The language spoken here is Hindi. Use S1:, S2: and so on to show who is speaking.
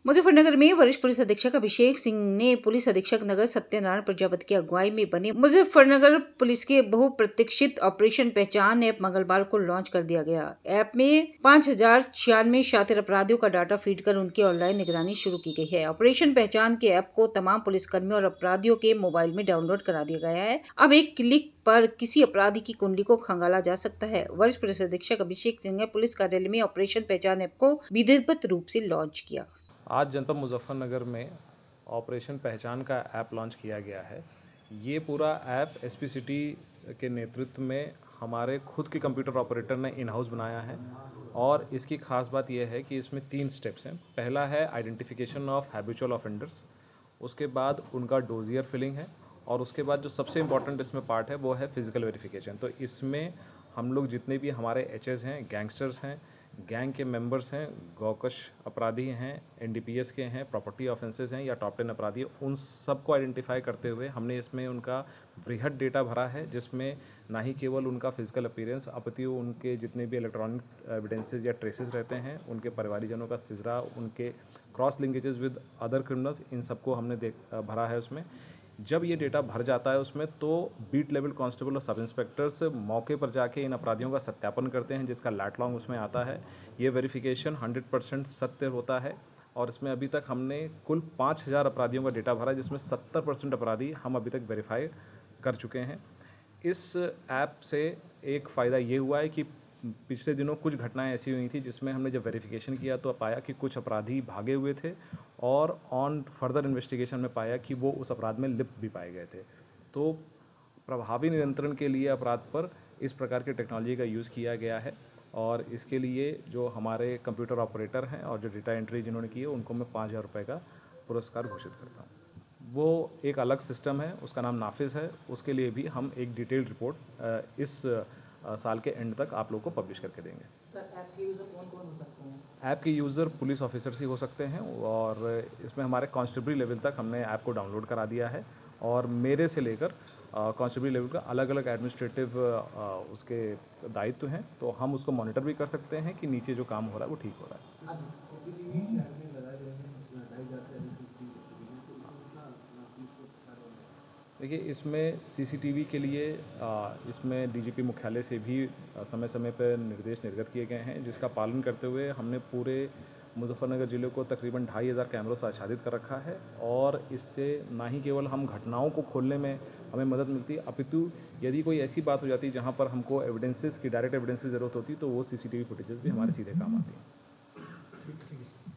S1: मुजफ्फरनगर में वरिष्ठ पुलिस अधीक्षक अभिषेक सिंह ने पुलिस अधीक्षक नगर सत्यनारायण प्रजापति की अगुवाई में बने मुजफ्फरनगर पुलिस के बहुप्रतीक्षित ऑपरेशन पहचान ऐप मंगलवार को लॉन्च कर दिया गया। ऐप में 5096 शातिर अपराधियों का डाटा फीड कर उनकी ऑनलाइन निगरानी शुरू की गई है। ऑपरेशन पहचान के ऐप को तमाम पुलिसकर्मियों और अपराधियों के मोबाइल में डाउनलोड करा दिया गया है। अब एक क्लिक पर किसी अपराधी की कुंडली को खंगाला जा सकता है। वरिष्ठ पुलिस अधीक्षक अभिषेक सिंह ने पुलिस कार्यालय में ऑपरेशन पहचान ऐप को विधिवत रूप से लॉन्च किया।
S2: आज जनपद मुजफ्फरनगर में ऑपरेशन पहचान का ऐप लॉन्च किया गया है। ये पूरा ऐप एसपी सिटी के नेतृत्व में हमारे खुद के कंप्यूटर ऑपरेटर ने इन हाउस बनाया है और इसकी खास बात यह है कि इसमें 3 स्टेप्स हैं। पहला है आइडेंटिफिकेशन ऑफ हैबिचुअल ऑफेंडर्स, उसके बाद उनका डोजियर फिलिंग है और उसके बाद जो सबसे इम्पॉर्टेंट इसमें पार्ट है वो है फिजिकल वेरिफिकेशन। तो इसमें हम लोग जितने भी हमारे एचएस हैं, गैंगस्टर्स हैं, गैंग के मेंबर्स हैं, गौकश अपराधी हैं, एनडीपीएस के हैं, प्रॉपर्टी ऑफेंसेस हैं या टॉप 10 अपराधी हैं, उन सबको आइडेंटिफाई करते हुए हमने इसमें उनका बृहद डेटा भरा है, जिसमें ना ही केवल उनका फिजिकल अपीयरेंस अपितु उनके जितने भी इलेक्ट्रॉनिक एविडेंसेस या ट्रेसेस रहते हैं, उनके परिवारीजनों का सिजरा, उनके cross linkages with other criminals, इन सबको हमने भरा है उसमें। जब ये डेटा भर जाता है उसमें तो बीट लेवल कांस्टेबल और सब इंस्पेक्टर्स मौके पर जाके इन अपराधियों का सत्यापन करते हैं, जिसका लैट लॉन्ग उसमें आता है। ये वेरिफिकेशन 100% सत्य होता है और इसमें अभी तक हमने कुल 5000 अपराधियों का डेटा भरा, जिसमें 70% अपराधी हम अभी तक वेरीफाई कर चुके हैं। इस ऐप से एक फ़ायदा ये हुआ है कि पिछले दिनों कुछ घटनाएं ऐसी हुई थी जिसमें हमने जब वेरिफिकेशन किया तो पाया कि कुछ अपराधी भागे हुए थे और ऑन फर्दर इन्वेस्टिगेशन में पाया कि वो उस अपराध में लिप्त भी पाए गए थे। तो प्रभावी नियंत्रण के लिए अपराध पर इस प्रकार की टेक्नोलॉजी का यूज़ किया गया है और इसके लिए जो हमारे कंप्यूटर ऑपरेटर हैं और जो डेटा एंट्री जिन्होंने की है उनको मैं 5000 रुपये का पुरस्कार घोषित करता हूँ। वो एक अलग सिस्टम है, उसका नाम नाफिस है। उसके लिए भी हम एक डिटेल्ड रिपोर्ट इस साल के एंड तक आप लोगों को पब्लिश करके देंगे।
S3: सर, ऐप के यूज़र कौन-कौन हो सकते हैं?
S2: ऐप के यूज़र पुलिस ऑफिसर्स ही हो सकते हैं और इसमें हमारे कांस्टेबल लेवल तक हमने ऐप को डाउनलोड करा दिया है और मेरे से लेकर कांस्टेबल लेवल का अलग अलग एडमिनिस्ट्रेटिव उसके दायित्व हैं, तो हम उसको मॉनिटर भी कर सकते हैं कि नीचे जो काम हो रहा है वो ठीक हो रहा है। देखिए, इसमें सीसीटीवी के लिए इसमें डीजीपी मुख्यालय से भी समय समय पर निर्देश निर्गत किए गए हैं, जिसका पालन करते हुए हमने पूरे मुजफ्फरनगर ज़िले को तकरीबन 2500 कैमरों से आच्छादित कर रखा है और इससे ना ही केवल हम घटनाओं को खोलने में हमें मदद मिलती है, अपितु यदि कोई ऐसी बात हो जाती है जहां पर हमको एविडेंसेस की डायरेक्ट एविडेंसेस की ज़रूरत होती है तो वो सीसीटीवी फुटेजेस भी हमारे सीधे काम आती हैं।